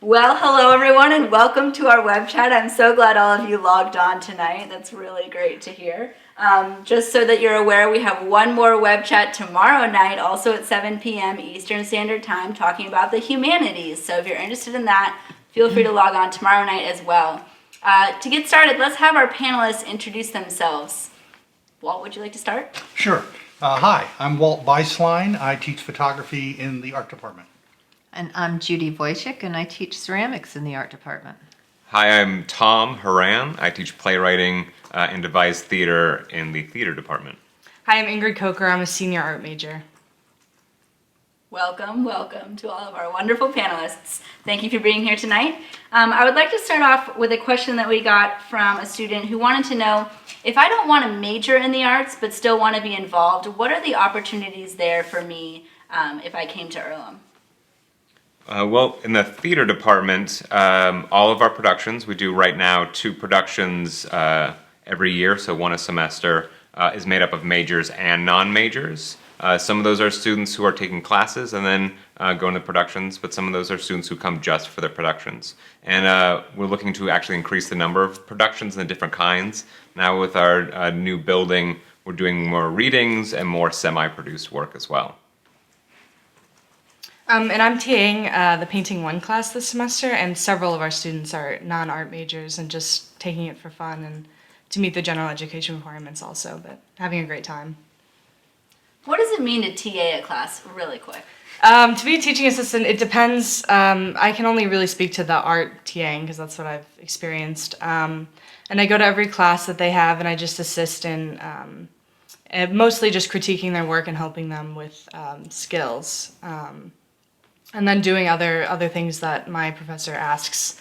Well, hello everyone and welcome to our web chat. I'm so glad all of you logged on tonight. That's really great to hear. Just so that you're aware, we have one more web chat tomorrow night, also at 7 p.m. Eastern Standard Time, talking about the humanities. So if you're interested in that, feel free to log on tomorrow night as well. To get started, let's have our panelists introduce themselves. Walt, would you like to start? Sure. Hi, I'm Walt Beislein. I teach photography in the art department. And I'm Judy Wojcik, and I teach ceramics in the art department. Hi, I'm Tom Haran. I teach playwriting and devised theater in the theater department. Hi, I'm Ingrid Coker. I'm a senior art major. Welcome to all of our wonderful panelists. Thank you for being here tonight. I would like to start off with a question that we got from a student who wanted to know, if I don't want to major in the arts but still want to be involved, what are the opportunities there for me if I came to Earlham? Well, in the theater department, all of our productions, we do right now 2 productions every year, so one a semester, is made up of majors and non-majors. Some of those are students who are taking classes and then going to productions, but some of those are students who come just for the productions. And we're looking to actually increase the number of productions and the different kinds. Now with our new building, we're doing more readings and more semi-produced work as well. And I'm TAing the Painting 1 class this semester, and several of our students are non-art majors and just taking it for fun and to meet the general education requirements also, but having a great time. What does it mean to TA a class, really quick? To be a teaching assistant, it depends. I can only really speak to the art TAing because that's what I've experienced. And I go to every class that they have, and I just assist in mostly just critiquing their work and helping them with skills. And then doing other things that my professor asks,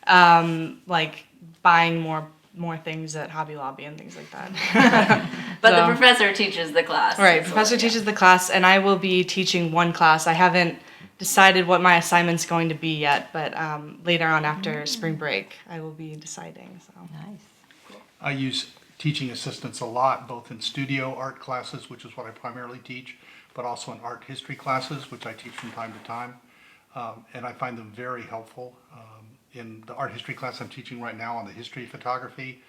like buying more things at Hobby Lobby and things like that. But the professor teaches the class. Right, professor teaches the class, and I will be teaching one class. I haven't decided what my assignment's going to be yet, but later on after spring break, I will be deciding. So. Nice. I use teaching assistants a lot, both in studio art classes, which is what I primarily teach, but also in art history classes, which I teach from time to time. And I find them very helpful. In the art history class I'm teaching right now on the history of photography,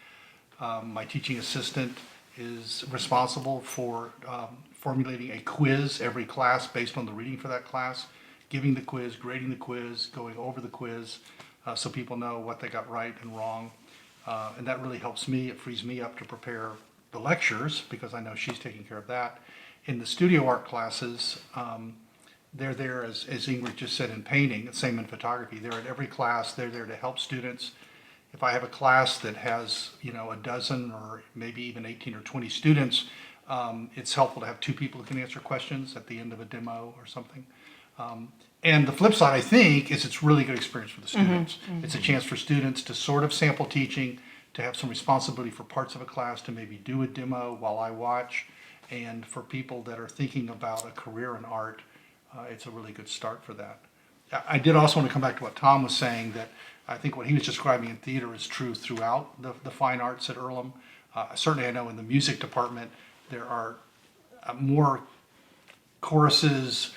my teaching assistant is responsible for formulating a quiz every class based on the reading for that class, giving the quiz, grading the quiz, going over the quiz, so people know what they got right and wrong. And that really helps me. It frees me up to prepare the lectures because I know she's taking care of that. In the studio art classes, they're there, as Ingrid just said, in painting, same in photography. They're at every class. They're there to help students. If I have a class that has, a dozen or maybe even 18 or 20 students, it's helpful to have 2 people who can answer questions at the end of a demo or something. And the flip side, I think, is it's really good experience for the students. Mm-hmm. It's a chance for students to sort of sample teaching, to have some responsibility for parts of a class, to maybe do a demo while I watch. And for people that are thinking about a career in art, it's a really good start for that. I did also want to come back to what Tom was saying, that I think what he was describing in theater is true throughout the fine arts at Earlham. Certainly I know in the music department there are more choruses,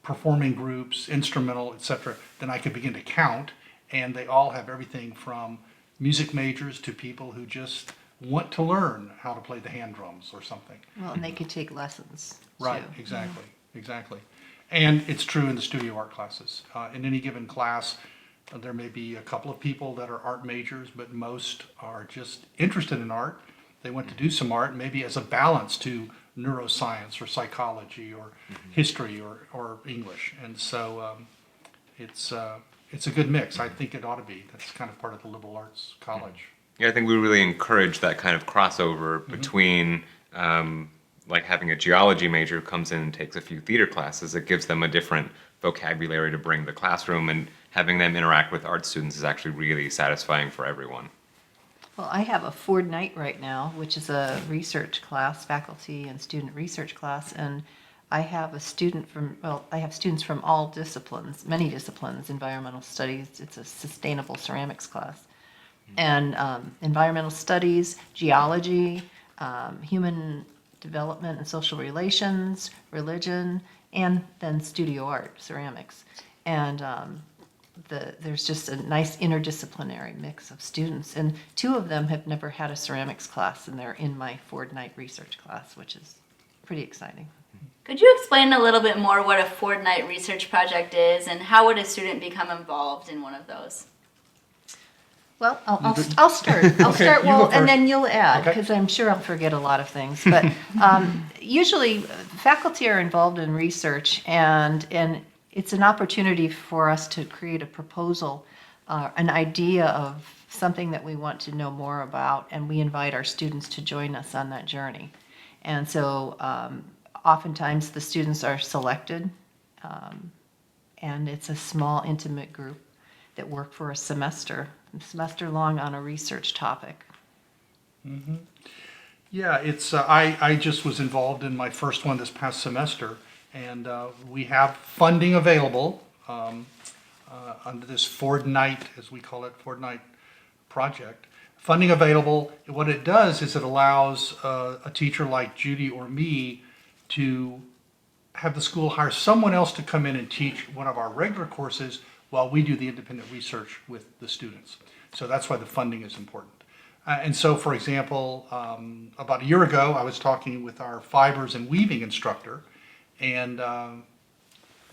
performing groups, instrumental, etc., than I could begin to count, and they all have everything from music majors to people who just want to learn how to play the hand drums or something. Well, and they could take lessons. Right, too. exactly. Exactly. And it's true in the studio art classes. In any given class, there may be a couple of people that are art majors, but most are just interested in art. They want to do some art, maybe as a balance to neuroscience or psychology or history or English. And so it's a good mix. I think it ought to be. That's kind of part of the liberal arts college. Yeah, I think we really encourage that kind of crossover between like having a geology major who comes in and takes a few theater classes. It gives them a different vocabulary to bring to the classroom, and having them interact with art students is actually really satisfying for everyone. Well, I have a Ford Night right now, which is a research class, faculty and student research class, and I have students from all disciplines, many disciplines, environmental studies, it's a sustainable ceramics class, and environmental studies, geology, human development and social relations, religion, and then studio art, ceramics. And there's just a nice interdisciplinary mix of students. And two of them have never had a ceramics class, and they're in my fortnight research class, which is pretty exciting. Could you explain a little bit more what a fortnight research project is, and how would a student become involved in one of those? Well, I'll start. I'll start, you go well, and first. then you'll add, Okay. because I'm sure I'll forget a lot of things. But usually, faculty are involved in research, and it's an opportunity for us to create a proposal, an idea of something that we want to know more about, and we invite our students to join us on that journey. And so oftentimes the students are selected, and it's a small, intimate group that work for a semester long on a research topic. Yeah, it's, I just was involved in my first one this past semester, and we have funding available under this fortnight, as we call it, fortnight project. Funding available, what it does is it allows a teacher like Judy or me to have the school hire someone else to come in and teach one of our regular courses while we do the independent research with the students. So that's why the funding is important. And so, for example, about a year ago, I was talking with our fibers and weaving instructor, and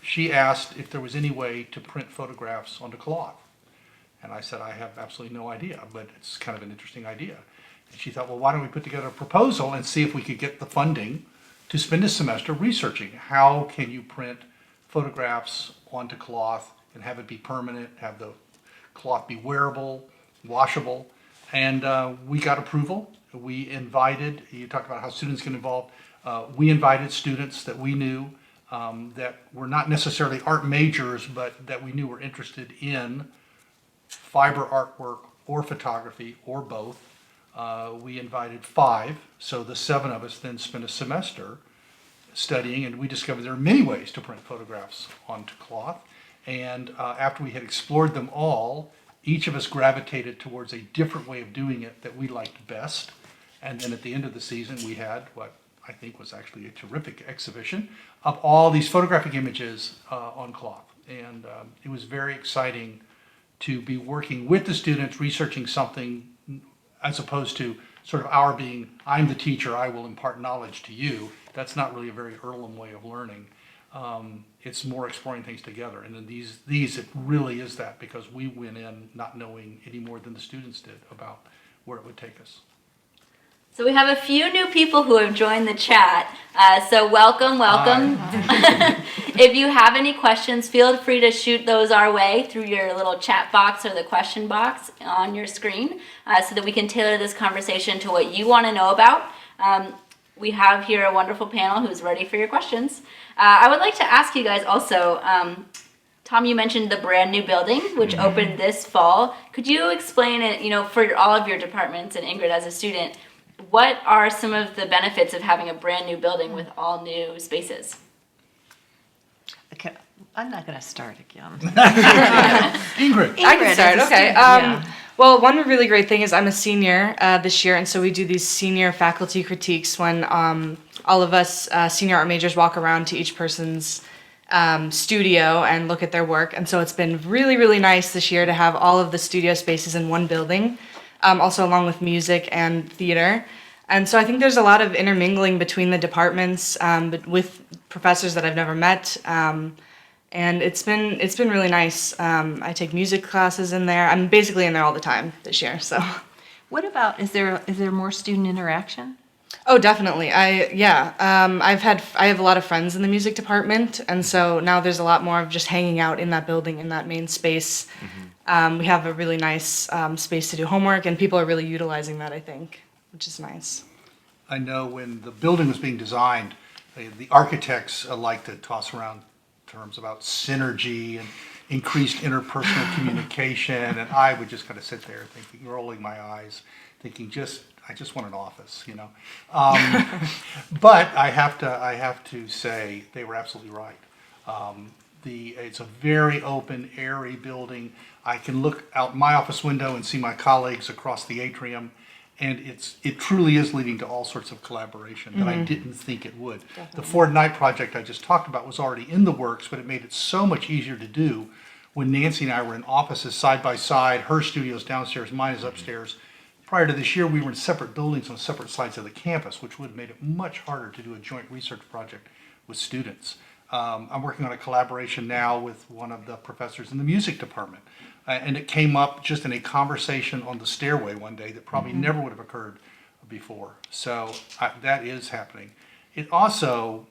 she asked if there was any way to print photographs onto cloth. And I said, I have absolutely no idea, but it's kind of an interesting idea. And she thought, well, why don't we put together a proposal and see if we could get the funding to spend a semester researching how can you print photographs onto cloth and have it be permanent, have the cloth be wearable, washable. And we got approval. We invited, you talked about how students get involved. We invited students that we knew that were not necessarily art majors, but that we knew were interested in fiber artwork or photography or both. We invited 5, so the 7 of us then spent a semester studying, and we discovered there are many ways to print photographs onto cloth. And after we had explored them all, each of us gravitated towards a different way of doing it that we liked best. And then at the end of the season, we had what I think was actually a terrific exhibition of all these photographic images on cloth. And it was very exciting to be working with the students, researching something, as opposed to sort of our being, I'm the teacher, I will impart knowledge to you. That's not really a very Earlham way of learning. It's more exploring things together. And in these, it really is that, because we went in not knowing any more than the students did about where it would take us. So we have a few new people who have joined the chat. So welcome. If you have any questions, feel free to shoot those our way through your little chat box or the question box on your screen, so that we can tailor this conversation to what you want to know about. We have here a wonderful panel who's ready for your questions. I would like to ask you guys also, Tom, you mentioned the brand new building, which opened this fall. Could you explain it, for all of your departments, and Ingrid as a student, what are some of the benefits of having a brand new building with all new spaces? Okay, I'm not going to start again. Ingrid. I can Ingrid, start. as a Okay. student, yeah. Well, one really great thing is I'm a senior this year, and so we do these senior faculty critiques when all of us senior art majors walk around to each person's studio and look at their work. And so it's been really, really nice this year to have all of the studio spaces in one building, also along with music and theater. And so I think there's a lot of intermingling between the departments, but with professors that I've never met. And it's been really nice. I take music classes in there. I'm basically in there all the time this year. So, What about, is there more student interaction? oh, definitely. I have a lot of friends in the music department, and so now there's a lot more of just hanging out in that building, in that main space. We have a really nice space to do homework, and people are really utilizing that, I think, which is nice. I know when the building was being designed, the architects like to toss around terms about synergy and increased interpersonal communication, and I would just kind of sit there thinking, rolling my eyes, thinking, I just want an office, But I have to say they were absolutely right. It's a very open, airy building. I can look out my office window and see my colleagues across the atrium, and it truly is leading to all sorts of collaboration that I didn't think it would. The Ford Night project I just talked about was already in the works, but it made it so much easier to do when Nancy and I were in offices side by side, her studio's downstairs, mine is upstairs. Prior to this year, we were in separate buildings on separate sides of the campus, which would have made it much harder to do a joint research project with students. I'm working on a collaboration now with one of the professors in the music department. And it came up just in a conversation on the stairway one day that probably never would have occurred before. So that is happening. It also,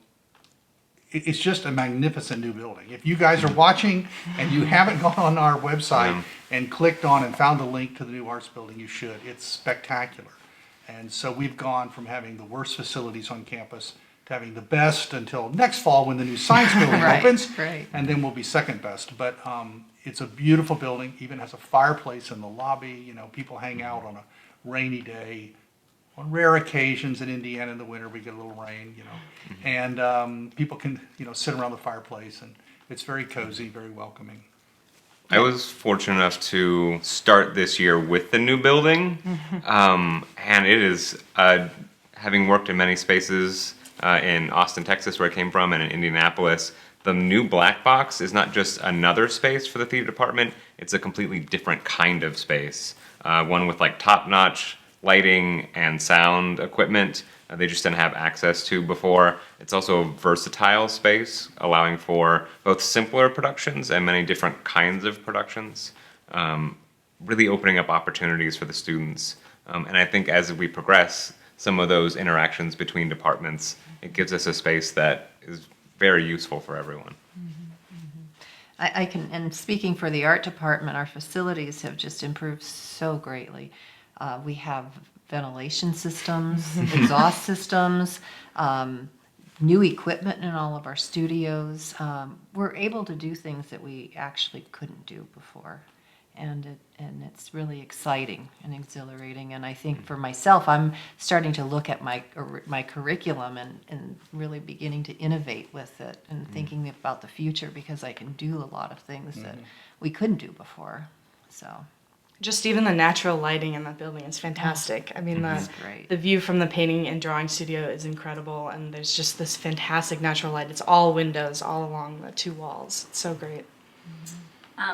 it's just a magnificent new building. If you guys are watching and you haven't gone on our website and clicked on and found a link to the new arts building, you should. It's spectacular. And so we've gone from having the worst facilities on campus to having the best until next fall when the new science building opens. Right. And then we'll be second best. But it's a beautiful building, even has a fireplace in the lobby. You know, people hang out on a rainy day. On rare occasions in Indiana in the winter, we get a little rain, you know, and people can, you know, sit around the fireplace, and it's very cozy, very welcoming. I was fortunate enough to start this year with the new building, and it is, having worked in many spaces in Austin, Texas, where I came from, and in Indianapolis, the new black box is not just another space for the theater department, it's a completely different kind of space, one with like top-notch lighting and sound equipment they just didn't have access to before. It's also a versatile space, allowing for both simpler productions and many different kinds of productions, really opening up opportunities for the students. And I think as we progress some of those interactions between departments, it gives us a space that is very useful for everyone. I can, and speaking for the art department, our facilities have just improved so greatly. We have ventilation systems, exhaust systems, new equipment in all of our studios. We're able to do things that we actually couldn't do before. And it's really exciting and exhilarating. And I think for myself, I'm starting to look at my curriculum and really beginning to innovate with it and thinking about the future, because I can do a lot of things that we couldn't do before. So Just even the natural lighting in that building is fantastic. I mean, great. the view from the painting and drawing studio is incredible, and there's just this fantastic natural light. It's all windows all along the two walls. It's so great.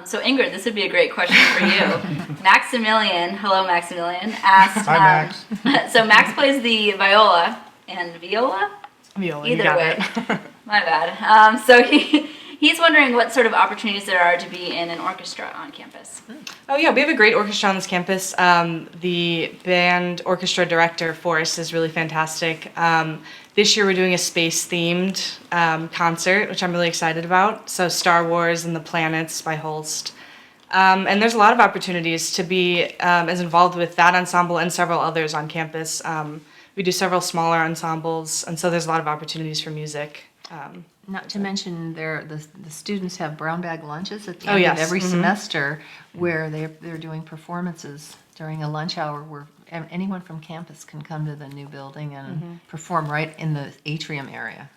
So Ingrid, this would be a great question for you. Maximilian, hello Maximilian, asked. Hi, Max. So Max plays the viola and viola. Viola, you Either got way, it. my bad. So he's wondering what sort of opportunities there are to be in an orchestra on campus. Oh yeah, we have a great orchestra on this campus. The band orchestra director for us is really fantastic. This year we're doing a space-themed concert, which I'm really excited about. So Star Wars and the Planets by Holst. And there's a lot of opportunities to be as involved with that ensemble and several others on campus. We do several smaller ensembles, and so there's a lot of opportunities for music. Not to mention, the students have brown bag lunches at the Oh, end yes. of every semester, where they're doing performances during a lunch hour where anyone from campus can come to the new building and perform right in the atrium area.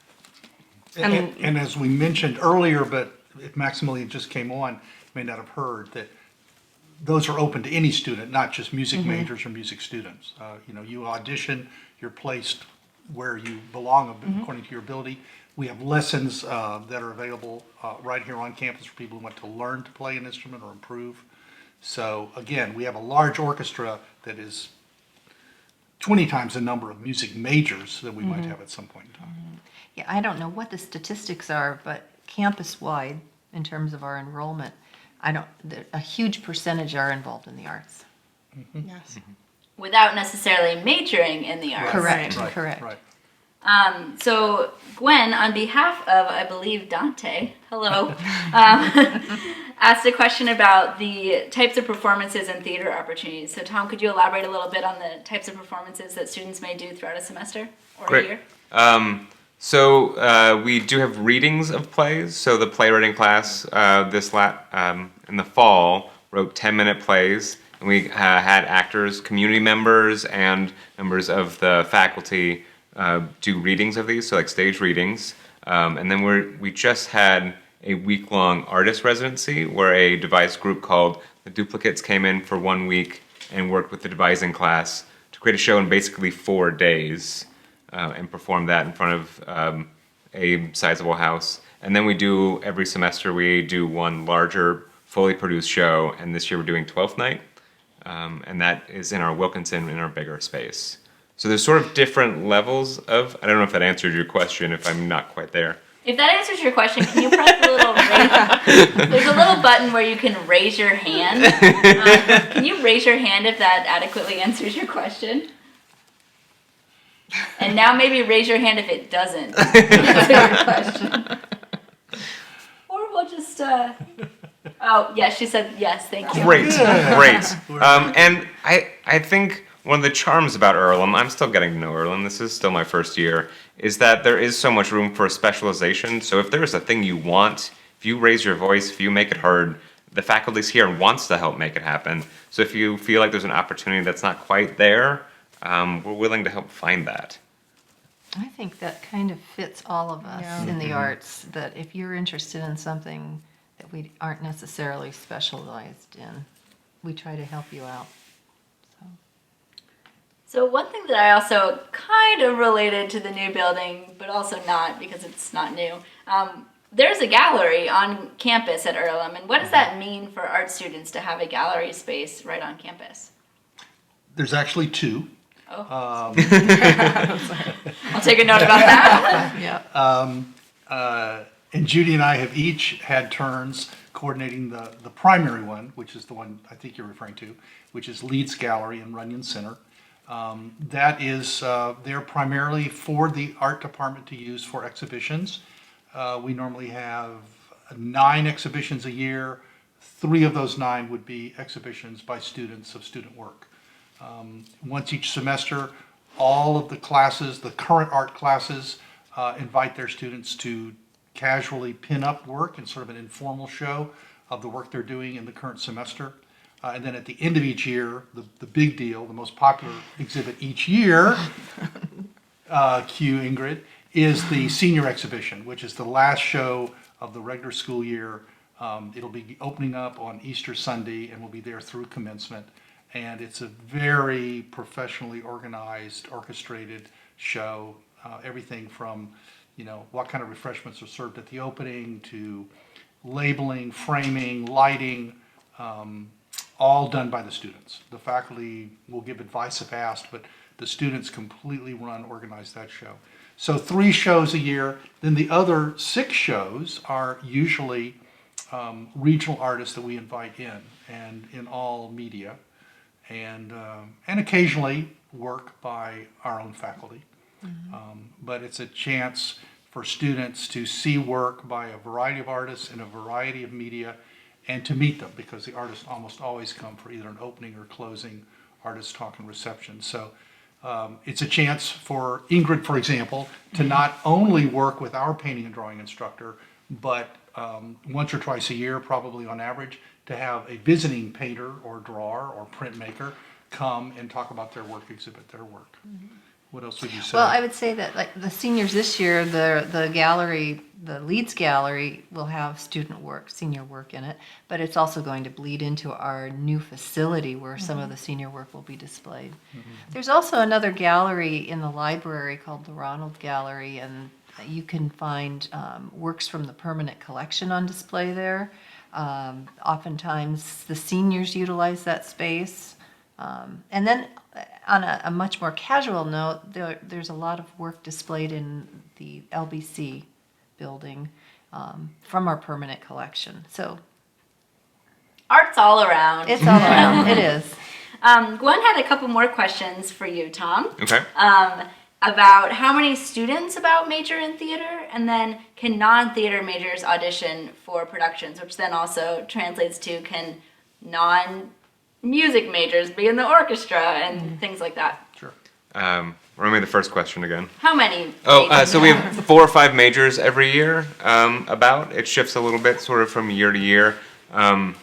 And as we mentioned earlier, but if Maximilian just came on, may not have heard that those are open to any student, not just music majors or music students. You know, you audition, you're placed where you belong according to your ability. We have lessons that are available right here on campus for people who want to learn to play an instrument or improve. So again, we have a large orchestra that is 20 times the number of music majors that we might have at some point in time. Yeah, I don't know what the statistics are, but campus-wide, in terms of our enrollment, a huge percentage are involved in the arts. Yes. Without necessarily majoring in the arts. Correct, Right, correct. right. So Gwen, on behalf of, I believe, Dante, hello, asked a question about the types of performances and theater opportunities. So Tom, could you elaborate a little bit on the types of performances that students may do throughout a semester or Great. a year? So we do have readings of plays. So the playwriting class in the fall wrote 10-minute plays, and we had actors, community members, and members of the faculty do readings of these, so like stage readings. And then we just had a week-long artist residency where a devised group called the Duplicates came in for 1 week and worked with the devising class to create a show in basically 4 days and perform that in front of a sizable house. And then every semester we do one larger fully produced show, and this year we're doing 12th Night, and that is in our Wilkinson, in our bigger space. So there's sort of different levels of, I don't know if that answered your question, if I'm not quite there. If that answers your question, can you press the little raise? There's a little button where you can raise your hand. Can you raise your hand if that adequately answers your question? And now maybe raise your hand if it doesn't answer your question. Or we'll just, oh, yes, she said yes, thank you. Great. And I think one of the charms about Earlham, I'm still getting to know Earlham, this is still my first year, is that there is so much room for specialization. So if there's a thing you want, if you raise your voice, if you make it heard, the faculty's here and wants to help make it happen. So if you feel like there's an opportunity that's not quite there, we're willing to help find that. I think that kind of fits all of us in the arts, that if you're interested in something that we aren't necessarily specialized in, we try to help you out. So one thing that I also kind of related to the new building, but also not because it's not new, there's a gallery on campus at Earlham. And what does that mean for art students to have a gallery space right on campus? There's actually two. Oh. I'll take a note about that. Yeah. And Judy and I have each had turns coordinating the primary one, which is the one I think you're referring to, which is Leeds Gallery in Runyon Center. That is, they're primarily for the art department to use for exhibitions. We normally have 9 exhibitions a year. 3 of those 9 would be exhibitions by students of student work. Once each semester, all of the classes, the current art classes, invite their students to casually pin up work in sort of an informal show of the work they're doing in the current semester. And then at the end of each year, the big deal, the most popular exhibit each year, cue Ingrid, is the senior exhibition, which is the last show of the regular school year. It'll be opening up on Easter Sunday and will be there through commencement. And it's a very professionally organized, orchestrated show. Everything from, what kind of refreshments are served at the opening to labeling, framing, lighting, all done by the students. The faculty will give advice if asked, but the students completely organize that show. So 3 shows a year. Then the other 6 shows are usually regional artists that we invite in, and in all media, and occasionally work by our own faculty. But it's a chance for students to see work by a variety of artists in a variety of media, and to meet them, because the artists almost always come for either an opening or closing artist talk and reception. So it's a chance for Ingrid, for example, to not only work with our painting and drawing instructor, but once or twice a year, probably on average, to have a visiting painter or drawer or printmaker come and talk about their work, exhibit their work. What else would you say? Well, I would say that, like, the seniors this year, the gallery, the Leeds Gallery will have student work, senior work in it, but it's also going to bleed into our new facility where some of the senior work will be displayed. There's also another gallery in the library called the Ronald Gallery, and you can find works from the permanent collection on display there. Oftentimes the seniors utilize that space. And then on a much more casual note, there's a lot of work displayed in the LBC building from our permanent collection. So Art's all around. it's all around. It is. Gwen had a couple more questions for you, Tom. Okay. About how many students major in theater, and then can non-theater majors audition for productions, which then also translates to can non-music majors be in the orchestra and things like that. Sure. Remind me the first question again. How many? So we have 4 or 5 majors every year, it shifts a little bit sort of from year to year. And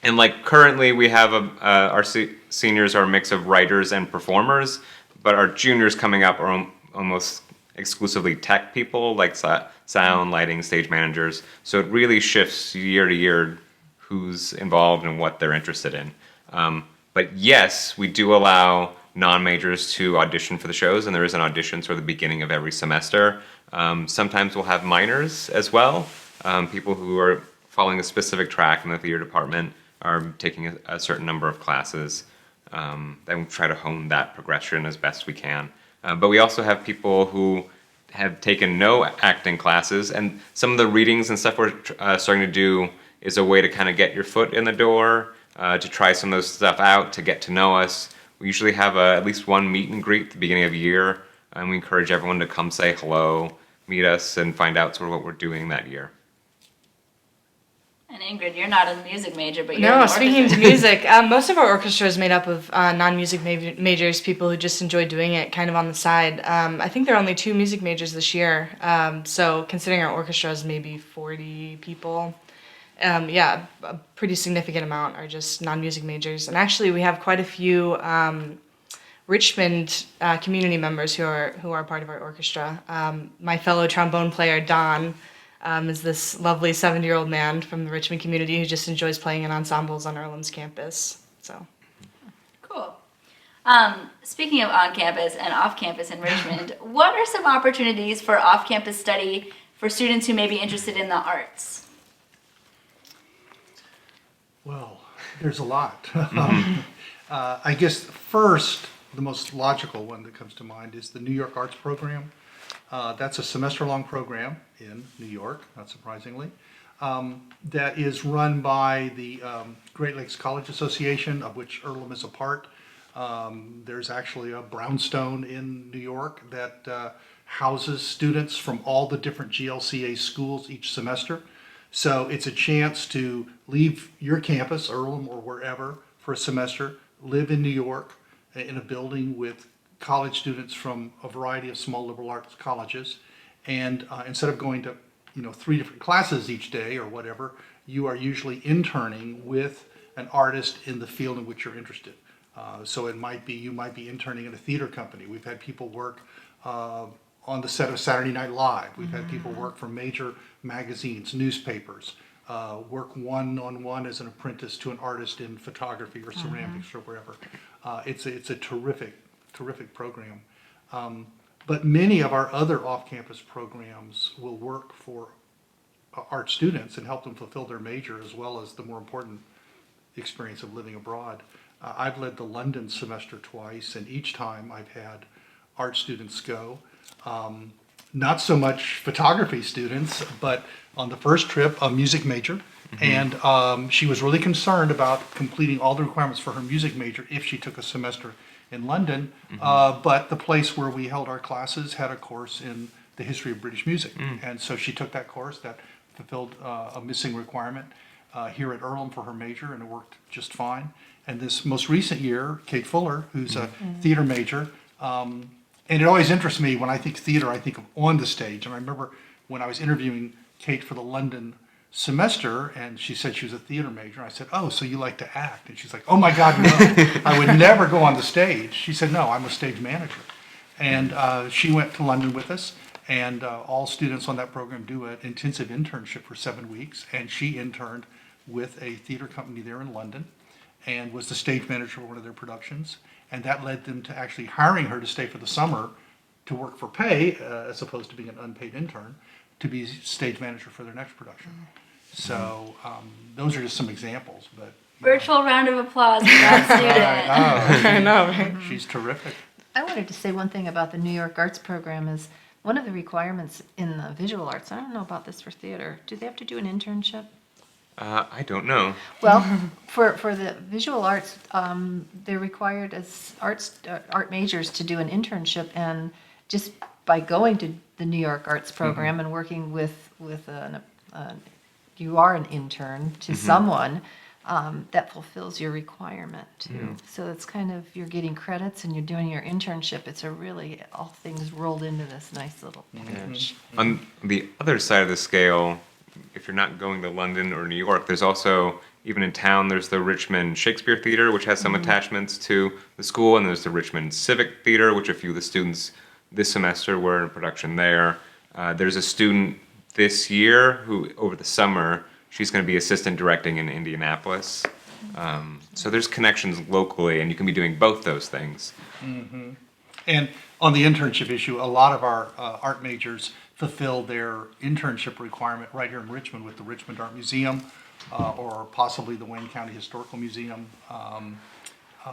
like currently we have our seniors are a mix of writers and performers, but our juniors coming up are almost exclusively tech people, like sound, lighting, stage managers. So it really shifts year to year who's involved and what they're interested in. But yes, we do allow non-majors to audition for the shows, and there is an audition sort of the beginning of every semester. Sometimes we'll have minors as well, people who are following a specific track in the theater department are taking a certain number of classes. Then we try to hone that progression as best we can. But we also have people who have taken no acting classes, and some of the readings and stuff we're starting to do is a way to kind of get your foot in the door, to try some of those stuff out, to get to know us. We usually have at least one meet and greet at the beginning of the year, and we encourage everyone to come say hello, meet us, and find out sort of what we're doing that year. And Ingrid, you're not a music major, but you're in No, the speaking to orchestra. music, most of our orchestra is made up of non-music majors, people who just enjoy doing it kind of on the side. I think there are only 2 music majors this year, so considering our orchestra is maybe 40 people, yeah, a pretty significant amount are just non-music majors. And actually, we have quite a few Richmond community members who are part of our orchestra. My fellow trombone player, Don, is this lovely 70-year-old man from the Richmond community who just enjoys playing in ensembles on Earlham's campus. So, Cool. Speaking of on campus and off campus in Richmond, what are some opportunities for off campus study for students who may be interested in the arts? Well, there's a lot. I guess first, the most logical one that comes to mind is the New York Arts Program. That's a semester-long program in New York, not surprisingly, that is run by the Great Lakes College Association, of which Earlham is a part. There's actually a brownstone in New York that houses students from all the different GLCA schools each semester. So it's a chance to leave your campus, Earlham or wherever, for a semester, live in New York in a building with college students from a variety of small liberal arts colleges, and instead of going to 3 different classes each day or whatever, you are usually interning with an artist in the field in which you're interested. So you might be interning in a theater company. We've had people work on the set of Saturday Night Live. We've had people work for major magazines, newspapers, work one-on-one as an apprentice to an artist in photography or ceramics or wherever. It's a terrific program. But many of our other off-campus programs will work for art students and help them fulfill their major, as well as the more important experience of living abroad. I've led the London semester twice, and each time I've had art students go. Not so much photography students, but on the first trip, a music major. And she was really concerned about completing all the requirements for her music major if she took a semester in London. But the place where we held our classes had a course in the history of British music. And so she took that course that fulfilled a missing requirement here at Earlham for her major, and it worked just fine. And this most recent year, Kate Fuller, who's a theater major, and it always interests me when I think theater, I think of on the stage. And I remember when I was interviewing Kate for the London semester, and she said she was a theater major. I said, "Oh, so you like to act?" And she's like, "Oh my God, no, I would never go on the stage." She said, "No, I'm a stage manager." And she went to London with us, and all students on that program do an intensive internship for 7 weeks. And she interned with a theater company there in London and was the stage manager for one of their productions. And that led them to actually hiring her to stay for the summer to work for pay, as opposed to being an unpaid intern, to be stage manager for their next production. So those are just some examples. But Virtual round of applause for that student. I know, right? She's terrific. I wanted to say one thing about the New York Arts Program is one of the requirements in the visual arts, I don't know about this for theater, do they have to do an internship? I don't know. Well, for the visual arts, they're required as art majors to do an internship, and just by going to the New York Arts Program and working with you are an intern to someone, that fulfills your requirement too. So it's kind of, you're getting credits and you're doing your internship. It's a really, all things rolled into this nice little package. On the other side of the scale, if you're not going to London or New York, there's also, even in town, there's the Richmond Shakespeare Theater, which has some attachments to the school, and there's the Richmond Civic Theater, which a few of the students this semester were in production there. There's a student this year who, over the summer, she's going to be assistant directing in Indianapolis. So there's connections locally, and you can be doing both those things. And on the internship issue, a lot of our art majors fulfill their internship requirement right here in Richmond with the Richmond Art Museum, or possibly the Wayne County Historical Museum,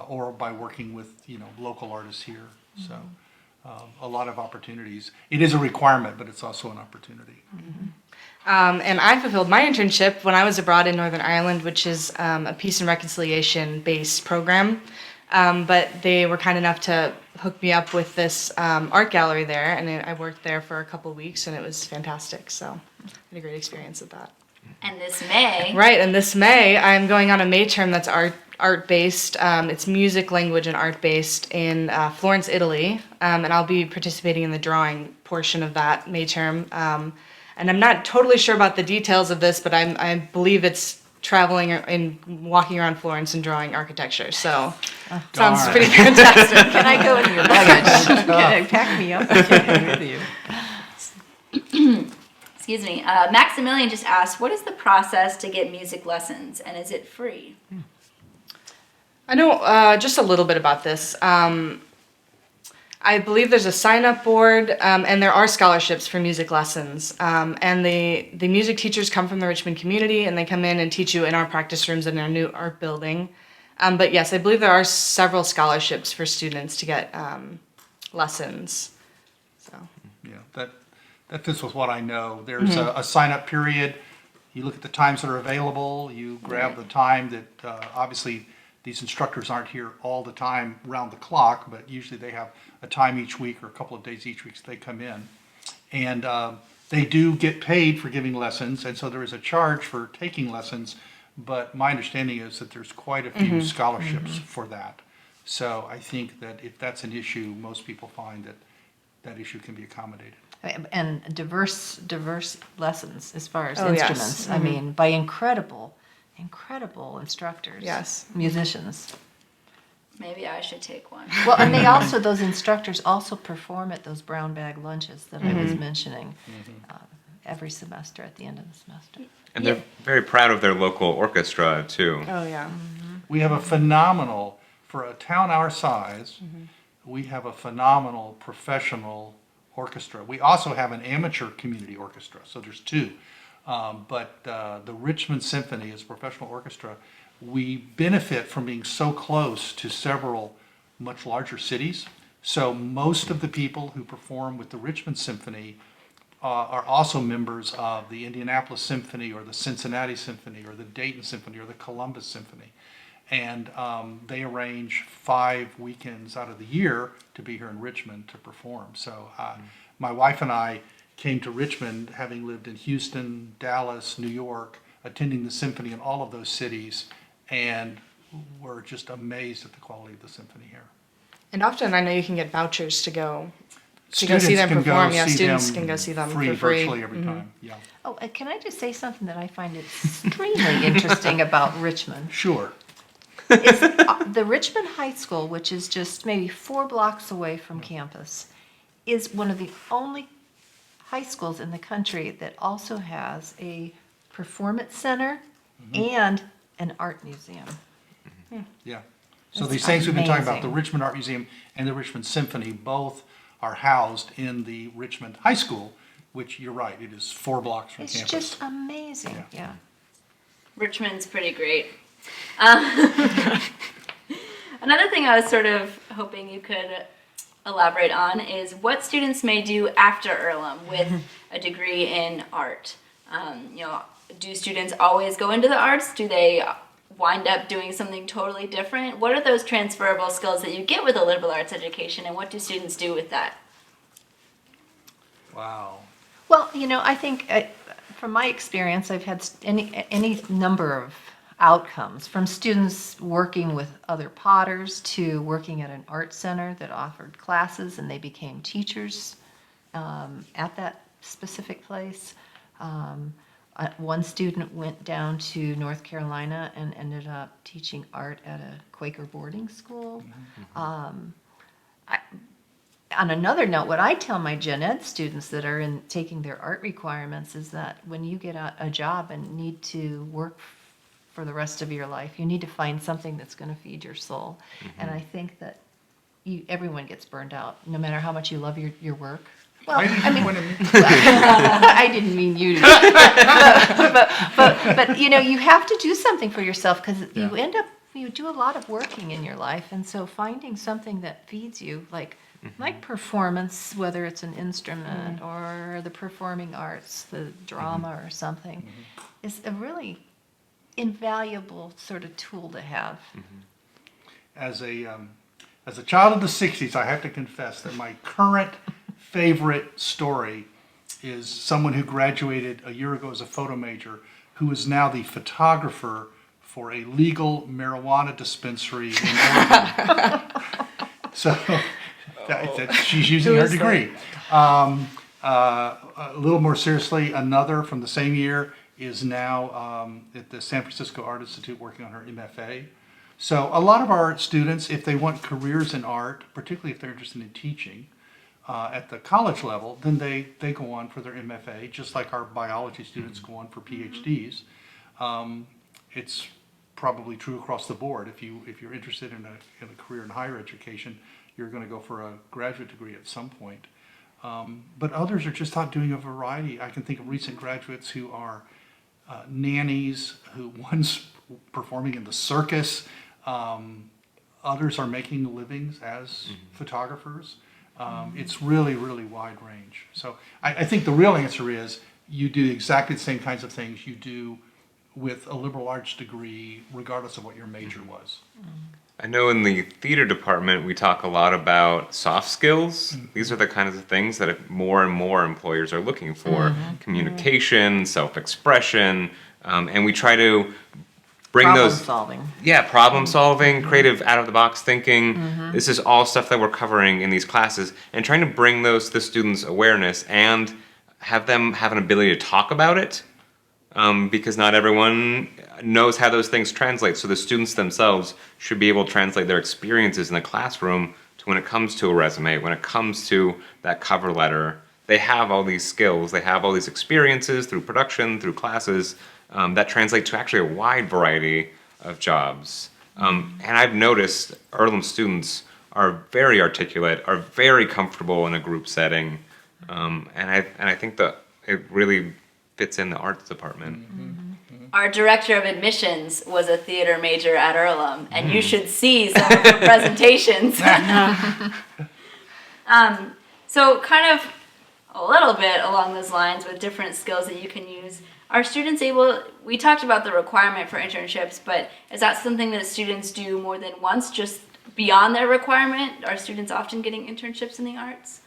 or by working with, local artists here. So a lot of opportunities. It is a requirement, but it's also an opportunity. And I fulfilled my internship when I was abroad in Northern Ireland, which is a peace and reconciliation based program. But they were kind enough to hook me up with this art gallery there, and I worked there for a couple of weeks, and it was fantastic. So I had a great experience with that. And this May. Right, and this May I'm going on a May term that's art based. It's music, language, and art based in Florence, Italy, and I'll be participating in the drawing portion of that May term. And I'm not totally sure about the details of this, but I believe it's traveling and walking around Florence and drawing architecture. So sounds Darn. pretty fantastic. Can I go in your luggage? Can you pack me up and take me with you? Excuse me. Maximilian just asked, what is the process to get music lessons, and is it free? I know just a little bit about this. I believe there's a sign-up board, and there are scholarships for music lessons. And the music teachers come from the Richmond community, and they come in and teach you in our practice rooms in our new art building. But yes, I believe there are several scholarships for students to get lessons. So Yeah, that fits with what I know. There's a sign-up period. You look at the times that are available. You grab the time that, obviously, these instructors aren't here all the time round the clock, but usually they have a time each week or a couple of days each week so they come in. And they do get paid for giving lessons, and so there is a charge for taking lessons, but my understanding is that there's quite a few scholarships for that. So I think that if that's an issue, most people find that that issue can be accommodated. And diverse lessons as far as Oh, yes. instruments. I mean, by incredible instructors. Yes. Musicians. Maybe I should take one. Well, and those instructors also perform at those brown bag lunches that I was mentioning every semester at the end of the semester. And they're very proud of their local orchestra, too. Oh yeah. We have a phenomenal, for a town our size, we have a phenomenal professional orchestra. We also have an amateur community orchestra, so there's two. But the Richmond Symphony is a professional orchestra. We benefit from being so close to several much larger cities. So most of the people who perform with the Richmond Symphony are also members of the Indianapolis Symphony or the Cincinnati Symphony or the Dayton Symphony or the Columbus Symphony. And they arrange 5 weekends out of the year to be here in Richmond to perform. So my wife and I came to Richmond having lived in Houston, Dallas, New York, attending the symphony in all of those cities, and we're just amazed at the quality of the symphony here. And often I know you can get vouchers to go see Students them can go perform. Yeah, see students them can go see them free, for free. virtually every time. Yeah, Oh, can I just say something that I find extremely interesting about Richmond? sure. Is the Richmond High School, which is just maybe 4 blocks away from campus, is one of the only high schools in the country that also has a performance center and an art museum. Yeah. So That's these things we've been talking about, the amazing. Richmond Art Museum and the Richmond Symphony, both are housed in the Richmond High School, which you're right, it is 4 blocks from It's campus. just amazing, Yeah. yeah. Richmond's pretty great. Another thing I was sort of hoping you could elaborate on is what students may do after Earlham with a degree in art. Do students always go into the arts? Do they wind up doing something totally different? What are those transferable skills that you get with a liberal arts education, and what do students do with that? Wow. Well, I think from my experience, I've had any number of outcomes, from students working with other potters to working at an art center that offered classes and they became teachers at that specific place. One student went down to North Carolina and ended up teaching art at a Quaker boarding school. On another note, what I tell my gen ed students that are taking their art requirements is that when you get a job and need to work for the rest of your life, you need to find something that's going to feed your soul. And I think that everyone gets burned out, no matter how much you love your work. Well, Why did I you mean, point at me? I didn't mean you to. But you know, you have to do something for yourself because Yeah. you do a lot of working in your life, and so finding something that feeds you, like performance, whether it's an instrument or the performing arts, the drama or something, is a really invaluable sort of tool to have. As a child of the 60s, I have to confess that my current favorite story is someone who graduated a year ago as a photo major, who is now the photographer for a legal marijuana dispensary in Oregon. So she's using Who her is that? degree. A little more seriously, another from the same year is now at the San Francisco Art Institute working on her MFA. So a lot of our students, if they want careers in art, particularly if they're interested in teaching at the college level, then they go on for their MFA, just like our biology students go on for PhDs. It's probably true across the board. If you're interested in a career in higher education, you're going to go for a graduate degree at some point. But others are just out doing a variety. I can think of recent graduates who are nannies, who one's performing in the circus. Others are making livings as photographers. It's really, really wide range. So I think the real answer is you do exactly the same kinds of things you do with a liberal arts degree, regardless of what your major was. I know in the theater department we talk a lot about soft skills. These are the kinds of things that more and more employers are looking for. Communication, self-expression, and we try to bring Problem those... solving. Yeah, problem solving, creative out-of-the-box thinking. This is all stuff that we're covering in these classes and trying to bring those to the students' awareness and have them have an ability to talk about it. Because not everyone knows how those things translate. So the students themselves should be able to translate their experiences in the classroom to when it comes to a resume, when it comes to that cover letter. They have all these skills, they have all these experiences through production, through classes, that translate to actually a wide variety of jobs. And I've noticed Earlham students are very articulate, are very comfortable in a group setting. And I think that it really fits in the arts department. Our director of admissions was a theater major at Earlham, and you should see some of her presentations. So kind of a little bit along those lines with different skills that you can use. Are students able, we talked about the requirement for internships, but is that something that students do more than once, just beyond their requirement? Are students often getting internships in the arts?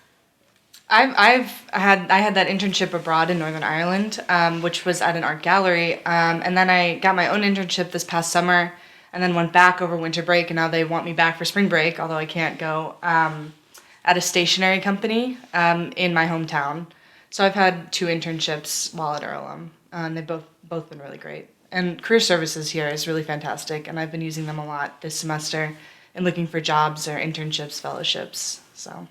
I had that internship abroad in Northern Ireland, which was at an art gallery, and then I got my own internship this past summer, and then went back over winter break, and now they want me back for spring break, although I can't go, at a stationery company in my hometown. So I've had 2 internships while at Earlham, and they've both been really great. And career services here is really fantastic, and I've been using them a lot this semester in looking for jobs or internships, fellowships. So.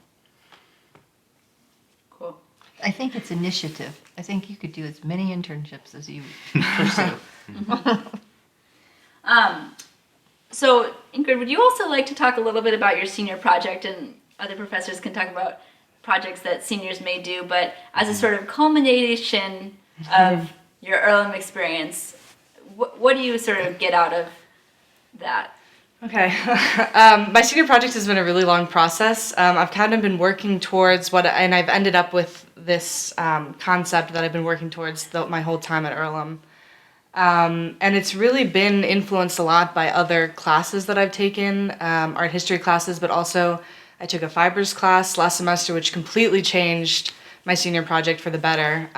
Cool. I think it's initiative. I think you could do as many internships as you pursue. So, Ingrid, would you also like to talk a little bit about your senior project, and other professors can talk about projects that seniors may do, but as a sort of culmination of your Earlham experience, what do you sort of get out of that? Okay. My senior project has been a really long process. I've kind of been working towards and I've ended up with this concept that I've been working towards my whole time at Earlham. And it's really been influenced a lot by other classes that I've taken, art history classes, but also I took a fibers class last semester, which completely changed my senior project for the better.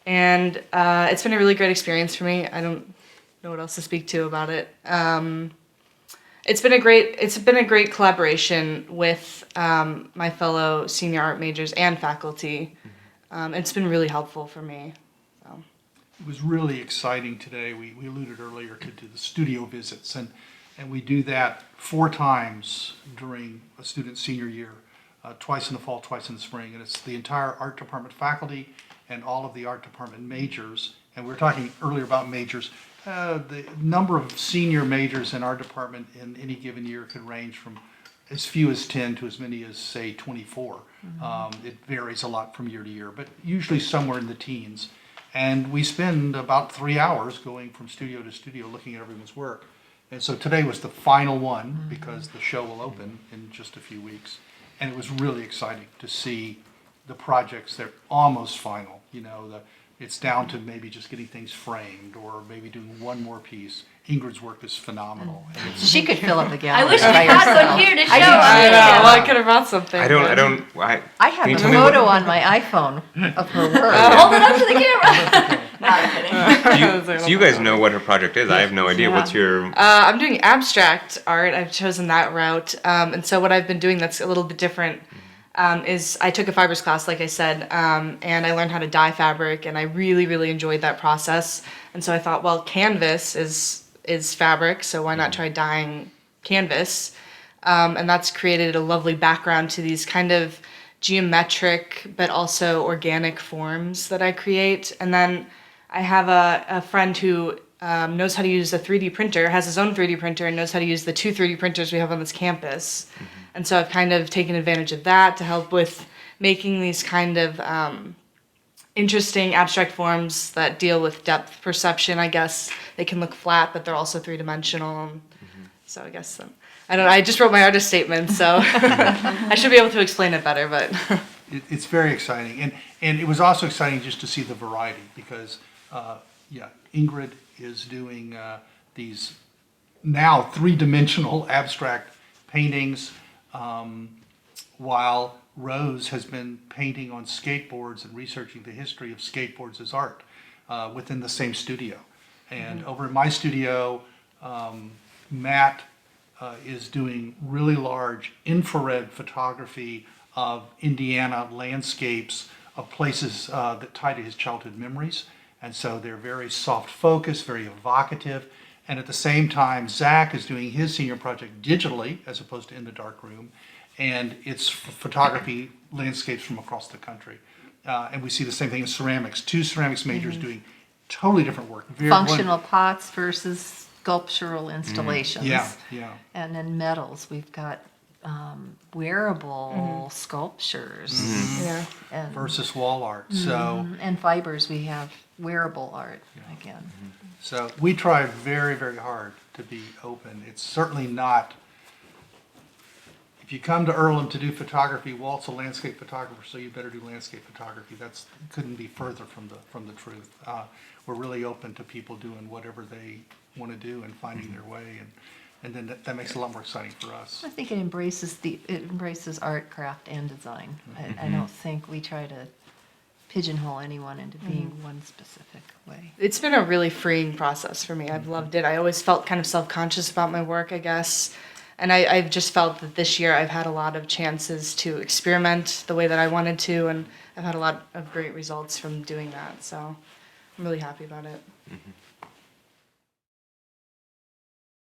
And it's been a really great experience for me. I don't know what else to speak to about it. It's been a great collaboration with my fellow senior art majors and faculty. It's been really helpful for me. So. It was really exciting today. We alluded earlier to the studio visits, and we do that 4 times during a student's senior year, twice in the fall, twice in the spring, and it's the entire art department faculty and all of the art department majors. And we were talking earlier about majors. The number of senior majors in our department in any given year could range from as few as 10 to as many as, say, 24. It varies a lot from year to year, but usually somewhere in the teens. And we spend about 3 hours going from studio to studio looking at everyone's work. And so today was the final one because the show will open in just a few weeks. And it was really exciting to see the projects. They're almost final. It's down to maybe just getting things framed or maybe doing one more piece. Ingrid's work is phenomenal. And it's, She could fill up the I gallery wish we by had herself. one here to show I do us. I too. know. Yeah. Well, I could have brought something. I have Can you a tell me what- photo on my iPhone of her work. Hold it up to the camera. No, I'm kidding. So you guys know what her project is. I have no idea. Yeah. What's your? I'm doing abstract art. I've chosen that route. And so what I've been doing that's a little bit different is I took a fibers class, like I said, and I learned how to dye fabric, and I really, really enjoyed that process. And so I thought, well, canvas is fabric, so why not try dyeing canvas? And that's created a lovely background to these kind of geometric but also organic forms that I create. And then I have a friend who knows how to use a 3D printer, has his own 3D printer, and knows how to use the 2 3D printers we have on this campus. And so I've kind of taken advantage of that to help with making these kind of interesting abstract forms that deal with depth perception, I guess. They can look flat, but they're also three-dimensional. So I guess, I don't know, I just wrote my artist statement, so I should be able to explain it better, but... it's very exciting. And it was also exciting just to see the variety because, Ingrid is doing these now three-dimensional abstract paintings, while Rose has been painting on skateboards and researching the history of skateboards as art within the same studio. And over in my studio, Matt is doing really large infrared photography of Indiana landscapes of places that tie to his childhood memories. And so they're very soft focused, very evocative. And at the same time, Zach is doing his senior project digitally as opposed to in the dark room. And it's photography landscapes from across the country. And we see the same thing in ceramics. 2 ceramics majors doing totally different work. Functional pots versus sculptural installations. Yeah. And then metals, we've got wearable sculptures. Yeah. And, Versus wall art. So, and fibers, we have wearable art again. so we try very, very hard to be open. It's certainly not. If you come to Earlham to do photography, Walt's a landscape photographer, so you better do landscape photography. That's couldn't be further from the truth. We're really open to people doing whatever they want to do and finding their way, and then that makes it a lot more exciting for us. I think it embraces art, craft, and design. I don't think we try to pigeonhole anyone into being one specific way. It's been a really freeing process for me. I've loved it. I always felt kind of self-conscious about my work, I guess. And I've just felt that this year I've had a lot of chances to experiment the way that I wanted to, and I've had a lot of great results from doing that. So I'm really happy about it.